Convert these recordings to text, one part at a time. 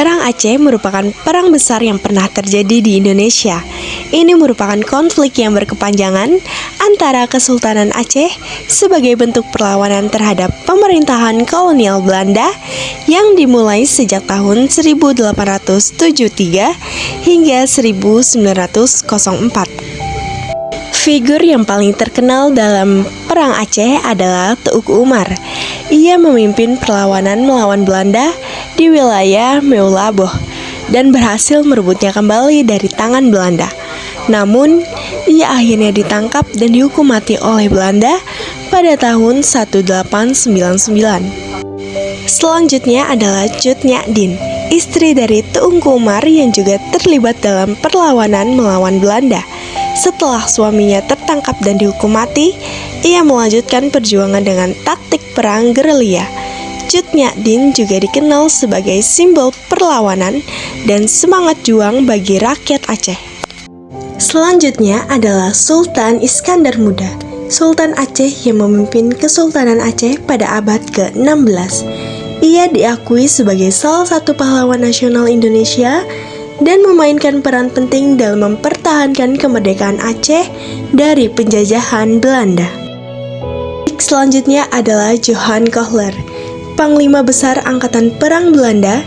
Perang Aceh merupakan perang besar yang pernah terjadi di Indonesia. Ini merupakan konflik yang berkepanjangan antara Kesultanan Aceh sebagai bentuk perlawanan terhadap pemerintahan kolonial Belanda yang dimulai sejak tahun 1873 hingga 1904. Figur yang paling terkenal dalam Perang Aceh adalah Teuku Umar. Ia memimpin perlawanan melawan Belanda di wilayah Meulaboh dan berhasil merebutnya kembali dari tangan Belanda. Namun, ia akhirnya ditangkap dan dihukum mati oleh Belanda pada tahun 1899. Selanjutnya adalah Cut Nyak Dien, istri dari Teuku Umar yang juga terlibat dalam perlawanan melawan Belanda. Setelah suaminya tertangkap dan dihukum mati, ia melanjutkan perjuangan dengan taktik perang gerilya. Cut Nyak Dien juga dikenal sebagai simbol perlawanan dan semangat juang bagi rakyat Aceh. Selanjutnya adalah Sultan Iskandar Muda, Sultan Aceh yang memimpin Kesultanan Aceh pada abad ke-16. Ia diakui sebagai salah satu pahlawan nasional Indonesia dan memainkan peran penting dalam mempertahankan kemerdekaan Aceh dari penjajahan Belanda. Selanjutnya adalah Johan Kohler, Panglima Besar Angkatan Perang Belanda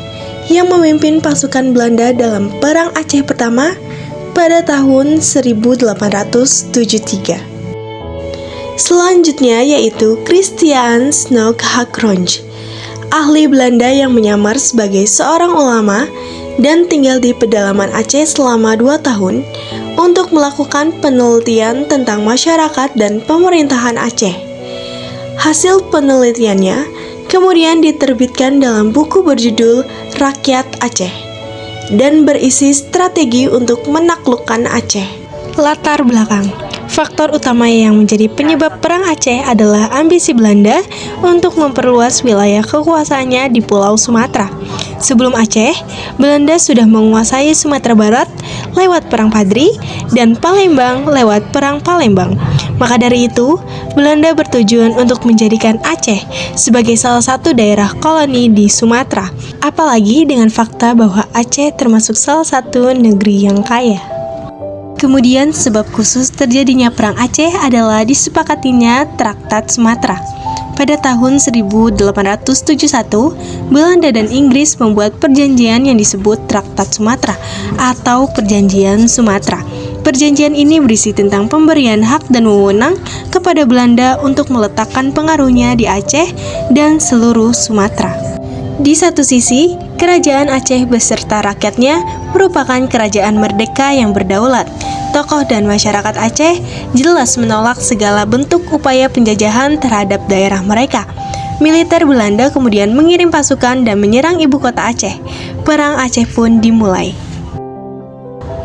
yang memimpin pasukan Belanda dalam Perang Aceh Pertama pada tahun 1873. Selanjutnya yaitu Christian Snoek Hakronje, ahli Belanda yang menyamar sebagai seorang ulama dan tinggal di pedalaman Aceh selama 2 tahun untuk melakukan penelitian tentang masyarakat dan pemerintahan Aceh. Hasil penelitiannya kemudian diterbitkan dalam buku berjudul Rakyat Aceh dan berisi strategi untuk menaklukkan Aceh. Latar belakang. Faktor utama yang menjadi penyebab Perang Aceh adalah ambisi Belanda untuk memperluas wilayah kekuasaannya di Pulau Sumatera. Sebelum Aceh, Belanda sudah menguasai Sumatera Barat lewat Perang Padri dan Palembang lewat Perang Palembang. Maka dari itu, Belanda bertujuan untuk menjadikan Aceh sebagai salah satu daerah koloni di Sumatera. Apalagi dengan fakta bahwa Aceh termasuk salah satu negeri yang kaya. Kemudian sebab khusus terjadinya Perang Aceh adalah disepakatinya Traktat Sumatera. Pada tahun 1871, Belanda dan Inggris membuat perjanjian yang disebut Traktat Sumatera atau Perjanjian Sumatera. Perjanjian ini berisi tentang pemberian hak dan wewenang kepada Belanda untuk meletakkan pengaruhnya di Aceh dan seluruh Sumatera. Di satu sisi, Kerajaan Aceh beserta rakyatnya merupakan kerajaan merdeka yang berdaulat. Tokoh dan masyarakat Aceh jelas menolak segala bentuk upaya penjajahan terhadap daerah mereka. Militer Belanda kemudian mengirim pasukan dan menyerang ibu kota Aceh. Perang Aceh pun dimulai.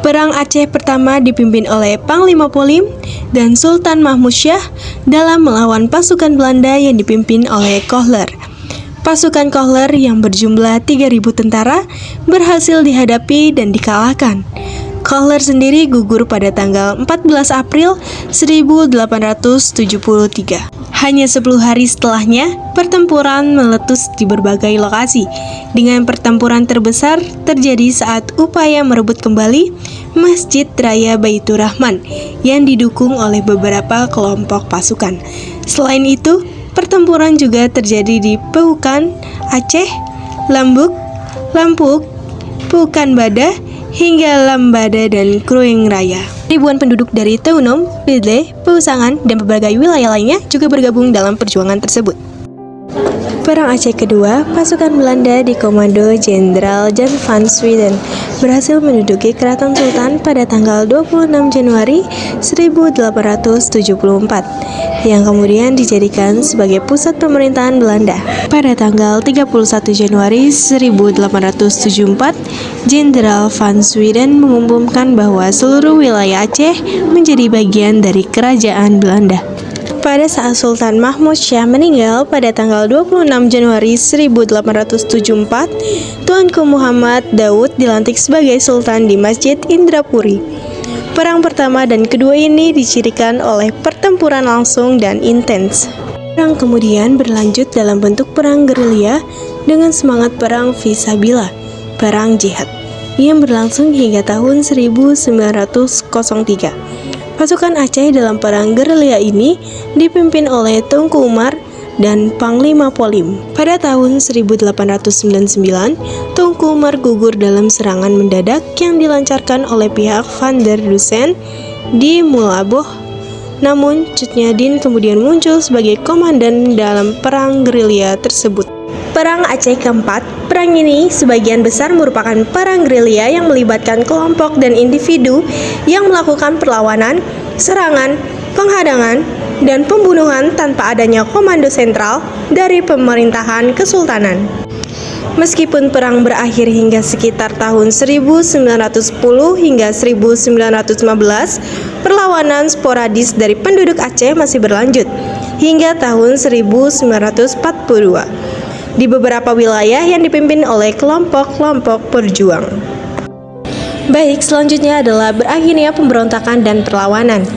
Perang Aceh Pertama dipimpin oleh Panglima Polim dan Sultan Mahmud Shah dalam melawan pasukan Belanda yang dipimpin oleh Kohler. Pasukan Kohler yang berjumlah 3.000 tentara berhasil dihadapi dan dikalahkan. Kohler sendiri gugur pada tanggal 14 April 1873. Hanya 10 hari setelahnya, pertempuran meletus di berbagai lokasi. Dengan pertempuran terbesar terjadi saat upaya merebut kembali Masjid Raya Baitur Rahman yang didukung oleh beberapa kelompok pasukan. Selain itu, pertempuran juga terjadi di Peukan, Aceh, Lambuk, Lampuk, Pukan Bada, hingga Lambada dan Krueng Raya. Ribuan penduduk dari Teunom, Bidle, Peusangan, dan berbagai wilayah lainnya juga bergabung dalam perjuangan tersebut. Perang Aceh kedua, pasukan Belanda dikomando Jenderal Jan van Sweden berhasil menduduki Keraton Sultan pada tanggal 26 Januari 1874 yang kemudian dijadikan sebagai pusat pemerintahan Belanda. Pada tanggal 31 Januari 1874, Jenderal van Sweden mengumumkan bahwa seluruh wilayah Aceh menjadi bagian dari kerajaan Belanda. Pada saat Sultan Mahmud Shah meninggal pada tanggal 26 Januari 1874, Tuanku Muhammad Daud dilantik sebagai Sultan di Masjid Indrapuri. Perang pertama dan kedua ini dicirikan oleh pertempuran langsung dan intens. Perang kemudian berlanjut dalam bentuk perang gerilya dengan semangat perang fisabilillah. Perang Jihad yang berlangsung hingga tahun 1903. Pasukan Aceh dalam perang gerilya ini dipimpin oleh Tengku Umar dan Panglima Polim. Pada tahun 1899, Tengku Umar gugur dalam serangan mendadak yang dilancarkan oleh pihak Van der Dusen di Mulaboh. Namun, Cut Nyadin kemudian muncul sebagai komandan dalam perang gerilya tersebut. Perang Aceh keempat. Perang ini sebagian besar merupakan perang gerilya yang melibatkan kelompok dan individu yang melakukan perlawanan, serangan, penghadangan, dan pembunuhan tanpa adanya komando sentral dari pemerintahan kesultanan. Meskipun perang berakhir hingga sekitar tahun 1910 hingga 1915, perlawanan sporadis dari penduduk Aceh masih berlanjut hingga tahun 1942 di beberapa wilayah yang dipimpin oleh kelompok-kelompok berjuang. Baik, selanjutnya adalah berakhirnya pemberontakan dan perlawanan.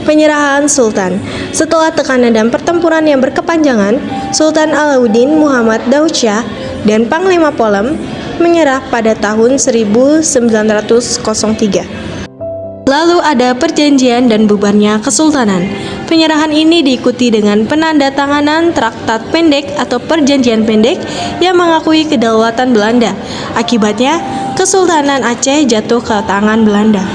Penyerahan Sultan. Setelah tekanan dan pertempuran yang berkepanjangan, Sultan Alauddin Muhammad Daud Shah dan Panglima Polim menyerah pada tahun 1903. Lalu ada perjanjian dan bubarnya kesultanan. Penyerahan ini diikuti dengan penandatanganan traktat pendek atau perjanjian pendek yang mengakui kedaulatan Belanda. Akibatnya, Kesultanan Aceh jatuh ke tangan Belanda.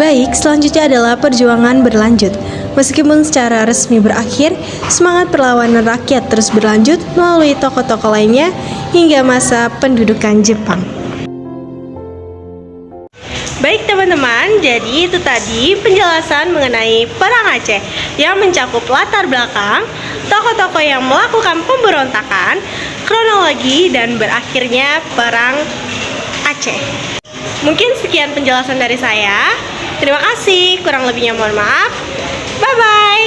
Baik, selanjutnya adalah perjuangan berlanjut. Meskipun secara resmi berakhir, semangat perlawanan rakyat terus berlanjut melalui tokoh-tokoh lainnya hingga masa pendudukan Jepang. Baik teman-teman, jadi itu tadi penjelasan mengenai Perang Aceh yang mencakup latar belakang, tokoh-tokoh yang melakukan pemberontakan, kronologi, dan berakhirnya Perang Aceh. Mungkin sekian penjelasan dari saya. Terima kasih, kurang lebihnya mohon maaf. Bye-bye.